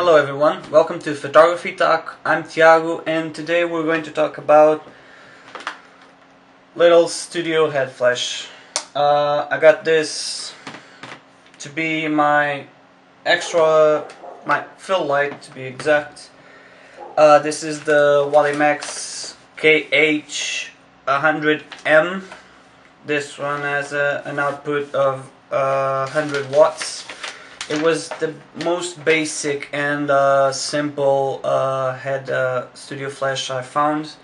Hello everyone, welcome to Photography Talk. I'm Tiago and today we're going to talk about little studio head flash. I got this to be my fill light to be exact. This is the Walimex KH-100M. This one has an output of 100 watts. It was the most basic and simple head studio flash I found.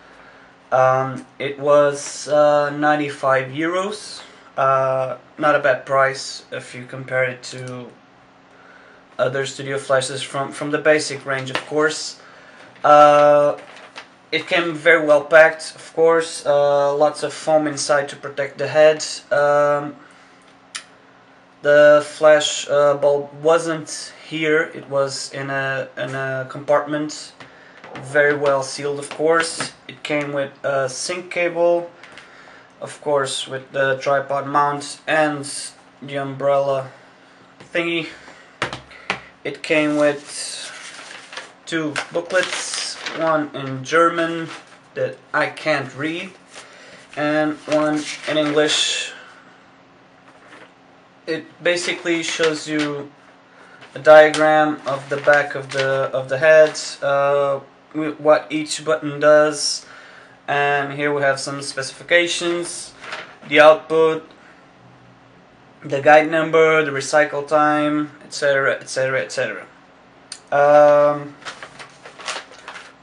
It was 95 euros. Not a bad price if you compare it to other studio flashes from the basic range, of course. It came very well packed, of course. Lots of foam inside to protect the head. The flash bulb wasn't here, it was in a compartment, very well sealed, of course. It came with a sync cable, of course, with the tripod mount and the umbrella thingy. It came with two booklets, one in German that I can't read and one in English. It basically shows you a diagram of the back of the head, what each button does, and here we have some specifications, the output, the guide number, the recycle time, etc, etc, etc.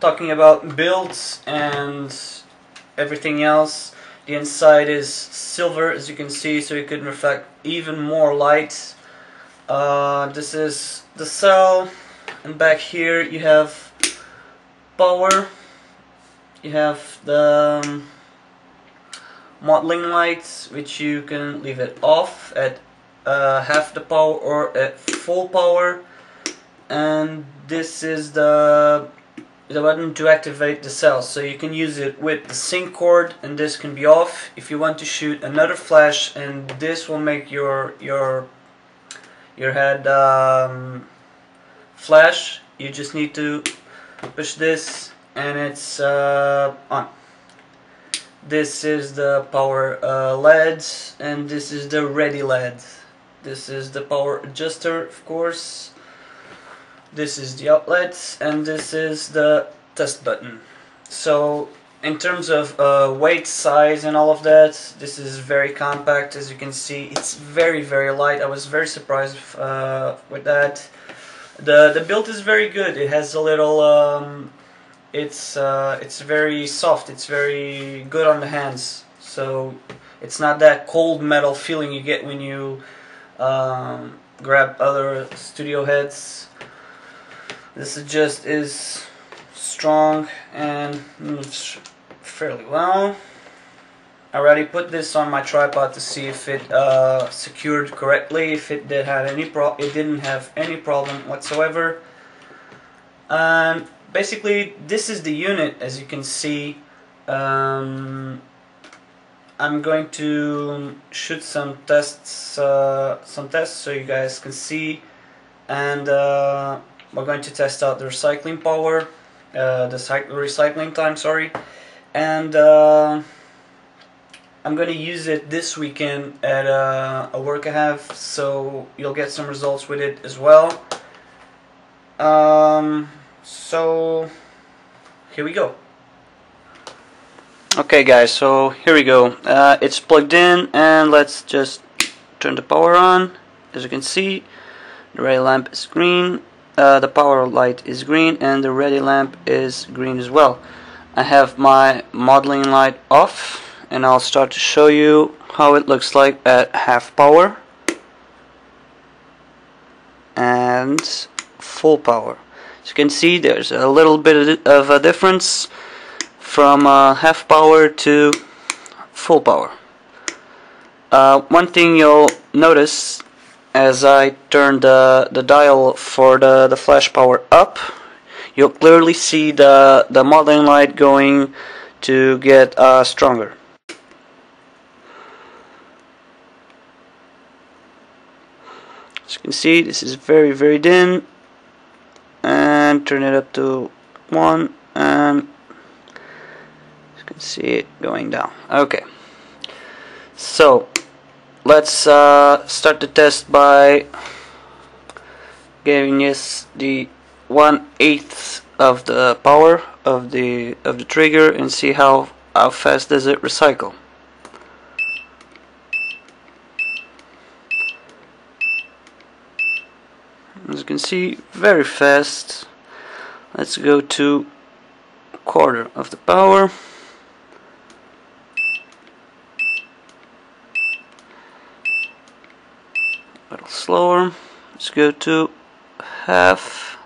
Talking about builds and everything else, the inside is silver, as you can see, so it could reflect even more light. This is the cell, and back here you have power. You have the modeling lights, which you can leave it off at half the power or at full power, and this is the button to activate the cell, so you can use it with the sync cord, and this can be off if you want to shoot another flash, and this will make your head flash. You just need to push this and it's on. This is the power LED, and this is the ready LED. This is the power adjuster, of course. This is the outlet, and this is the test button. So in terms of weight, size and all of that, this is very compact. As you can see, it's very light. I was very surprised with that. The build is very good. It has a little it's very soft, it's very good on the hands, so it's not that cold metal feeling you get when you grab other studio heads. This is strong and moves fairly well. I already put this on my tripod to see if it secured correctly, if it didn't have any problem whatsoever. And basically this is the unit, as you can see. I'm going to shoot some tests so you guys can see, and we're going to test out the recycling power, the recycling time, sorry, and I'm going to use it this weekend at a work I have, so you'll get some results with it as well. So here we go. Okay guys, so here we go. It's plugged in, and let's just turn the power on. As you can see, the ready lamp is green, the power light is green, and the ready lamp is green as well. I have my modeling light off, and I'll start to show you how it looks like at half power and full power. As you can see, there's a little bit of a difference from half power to full power. One thing you'll notice as I turn the dial for the flash power up, you'll clearly see the modeling light going to get stronger. As you can see, this is very dim, and and turn it up to 1, and you can see it going down. Okay, so let's start the test by giving us the 1/8 of the power of the trigger and see how fast does it recycle. As you can see, very fast. Let's go to 1/4 of the power. A little slower. Let's go to 1/2.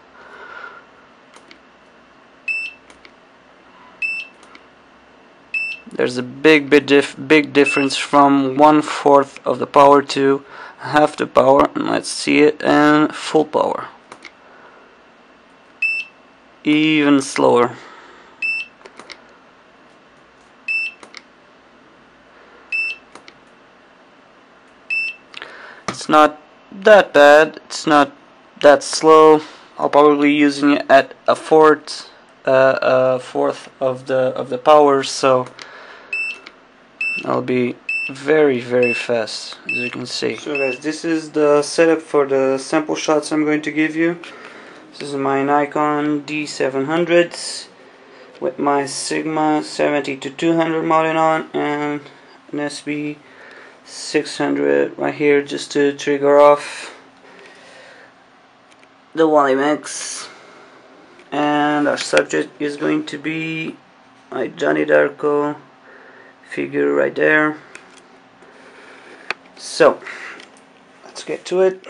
There's a big difference from 1/4 of the power to 1/2 the power, and let's see it in full power. Even slower. It's not that bad, it's not that slow. I'll probably be using it at a fourth of the power, so I'll be very fast, as you can see. So guys, this is the setup for the sample shots I'm going to give you. This is my Nikon D700 with my Sigma 70-200 mounted on, and an SB 600 right here just to trigger off the Walimex. And our subject is going to be my Johnny Darko figure right there. So let's get to it.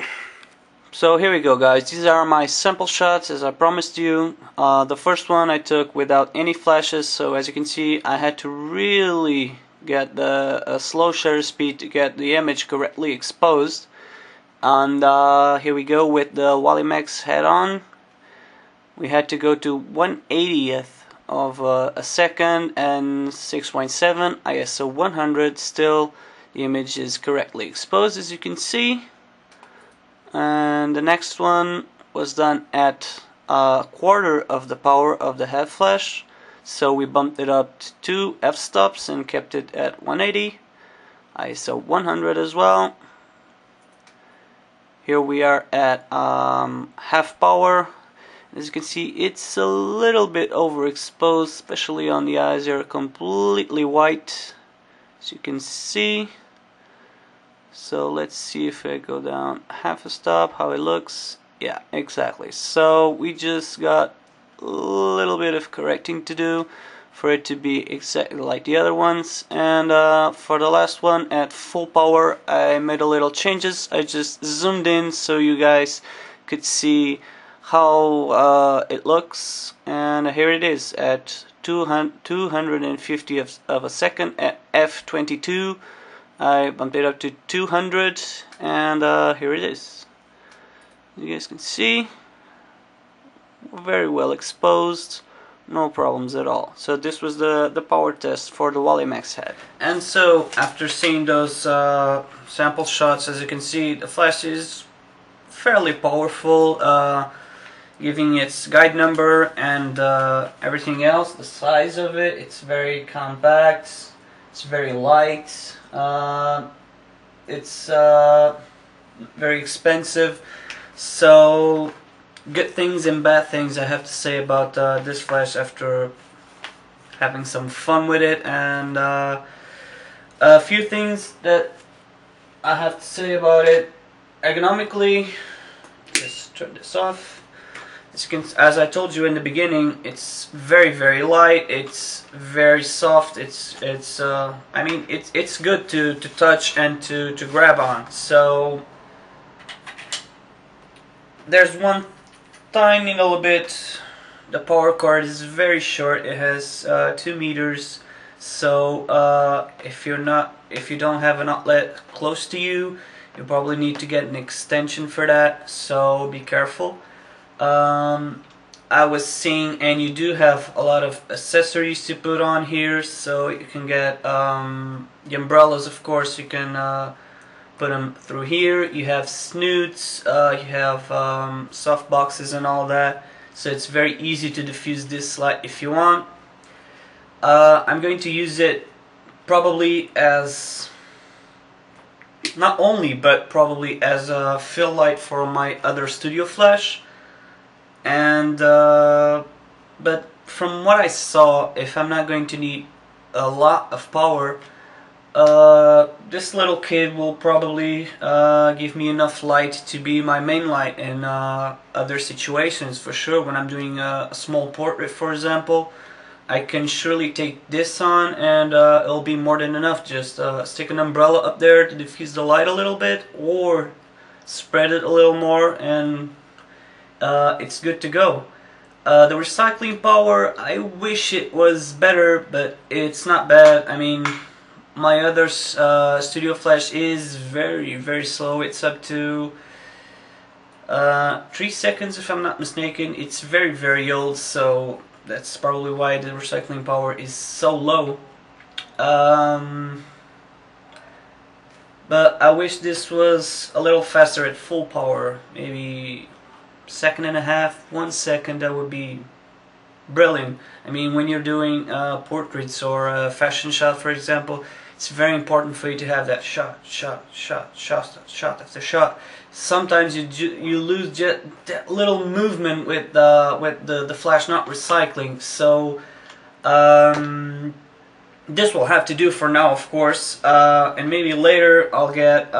So here we go, guys. These are my sample shots as I promised you. The first one I took without any flashes, so as you can see I had to really get the slow shutter speed to get the image correctly exposed. And here we go with the Walimex head on. We had to go to 1/80th of a second and 6.7 ISO 100. Still the image is correctly exposed, as you can see. And the next one was done at 1/4 of the power of the head flash, so we bumped it up to 2 f-stops and kept it at 180 ISO 100 as well. Here we are at 1/2 power. As you can see, it's a little bit overexposed, especially on the eyes. They're completely white, as you can see. So let's see if I go down 1/2 a stop, how it looks. Yeah, exactly. So we just got a little bit of correcting to do for it to be exactly like the other ones. And for the last one at full power, I made a little changes. I just zoomed in so you guys could see how it looks. And here it is at 250 of a second at f22. I bumped it up to 200, and here it is. You guys can see, very well exposed, no problems at all. So this was the power test for the Walimex head. And so after seeing those sample shots, as you can see, the flash is fairly powerful, giving its guide number and everything else. The size of it, it's very compact, it's very light. It's very expensive, so good things and bad things I have to say about this flash after having some fun with it. And a few things that I have to say about it. Ergonomically, just turn this off. As I told you in the beginning, it's very light. It's very soft. I mean, it's good to touch and to grab on. So there's one tiny little bit. The power cord is very short. It has 2 meters. So if you don't have an outlet close to you, you probably need to get an extension for that. So be careful. I was seeing, and you do have a lot of accessories to put on here, so you can get the umbrellas, of course, you can put them through here. You have snoots, you have soft boxes and all that so it's very easy to diffuse this light if you want. I'm going to use it probably as, not only, but probably as a fill light for my other studio flash. And but from what I saw, if I'm not going to need a lot of power, this little kit will probably give me enough light to be my main light in other situations, for sure. When I'm doing a small portrait, for example, I can surely take this on and it'll be more than enough. Just stick an umbrella up there to diffuse the light a little bit, or spread it a little more, and it's good to go. The recycling power, I wish it was better, but it's not bad. I mean, my other studio flash is very slow. It's up to 3 seconds if I'm not mistaken. It's very old, so that's probably why the recycling power is so low. But I wish this was a little faster at full power. Maybe second and a half, 1 second, that would be brilliant. I mean, when you're doing portraits or a fashion shot, for example, it's very important for you to have that shot after shot. Sometimes you lose just that little movement with the flash not recycling. So this will have to do for now, of course, and maybe later I'll get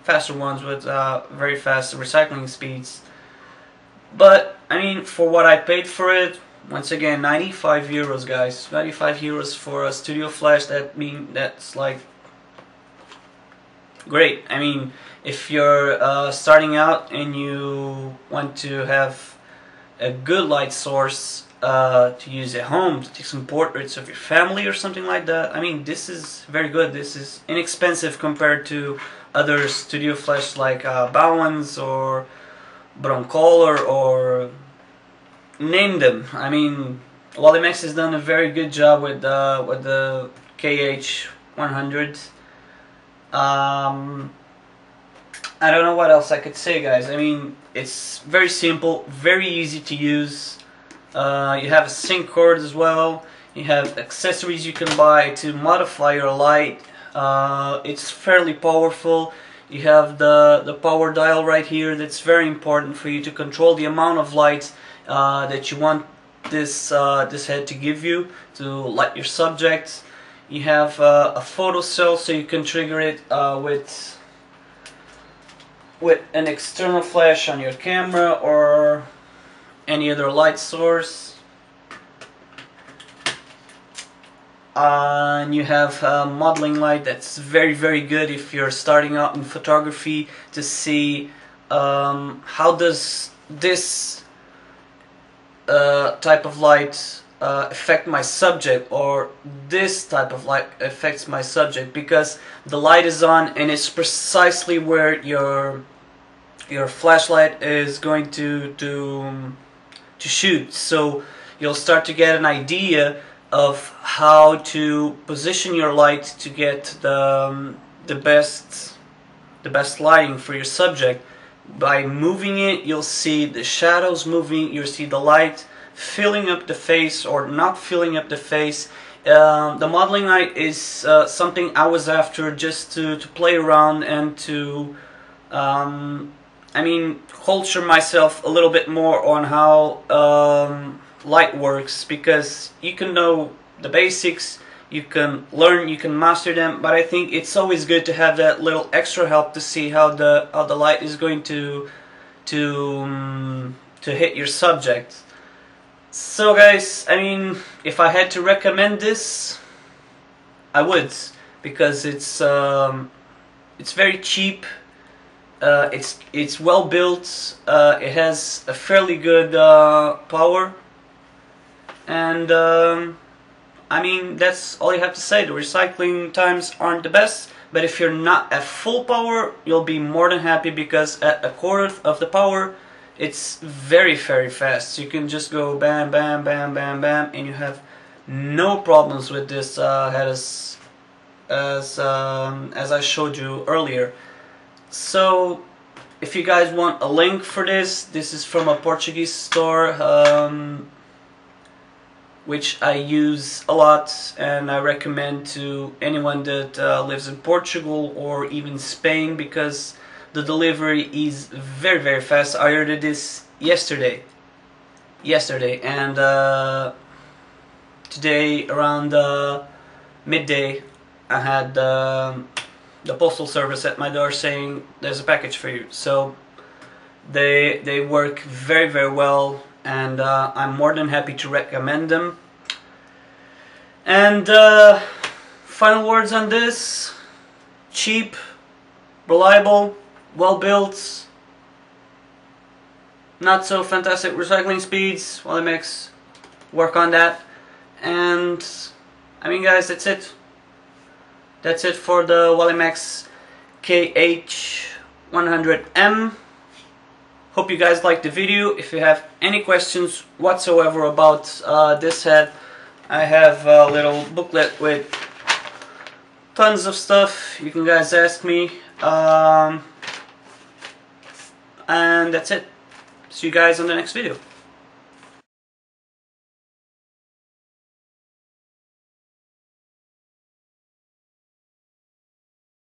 faster ones with very fast recycling speeds. But I mean, for what I paid for it, once again, 95 euros, guys. 95 euros for a studio flash. That's like great. I mean, if you're starting out and you want to have a good light source to use at home, to take some portraits of your family or something like that, I mean, this is very good. This is inexpensive compared to other studio flash like Bowens or Broncolor or name them. I mean, Walimex has done a very good job with the KH-100. I don't know what else I could say, guys. I mean, it's very simple, very easy to use. You have a sync cord as well. You have accessories you can buy to modify your light. It's fairly powerful. You have the power dial right here. That's very important for you to control the amount of light that you want this head to give you to light your subject. You have a photo cell, so you can trigger it with an external flash on your camera or any other light source. And you have modeling light. That's very good if you're starting out in photography, to see how does this type of light affect my subject, or this type of light affects my subject, because the light is on and it's precisely where your flashlight is going to shoot. So you'll start to get an idea of how to position your light to get the best lighting for your subject. By moving it, you'll see the shadows moving, you'll see the light filling up the face or not filling up the face. The modeling light is something I was after, just to play around and to I mean, culture myself a little bit more on how light works, because you can know the basics, you can learn, you can master them, but I think it's always good to have that little extra help to see how the light is going to hit your subject. So guys, I mean, if I had to recommend this, I would, because it's very cheap. It's well built. It has a fairly good power, and I mean, that's all you have to say. The recycling times aren't the best, but if you're not at full power, you'll be more than happy, because at a quarter of the power, it's very fast. You can just go bam, bam, bam, bam, bam, and you have no problems with this head as I showed you earlier. So if you guys want a link for this is from a Portuguese store, which I use a lot, and I recommend to anyone that lives in Portugal or even Spain, because the delivery is very, very fast. I ordered this yesterday, and today around midday I had the postal service at my door saying there's a package for you. So they work very, very well, and I'm more than happy to recommend them. And final words on this: cheap, reliable, well built, not so fantastic recycling speeds. Walimex work on that. And I mean, guys, that's it. That's it for the Walimex KH-100M. Hope you guys liked the video. If you have any questions whatsoever about this head, I have a little booklet with tons of stuff you can guys ask me. And that's it. See you guys on the next video.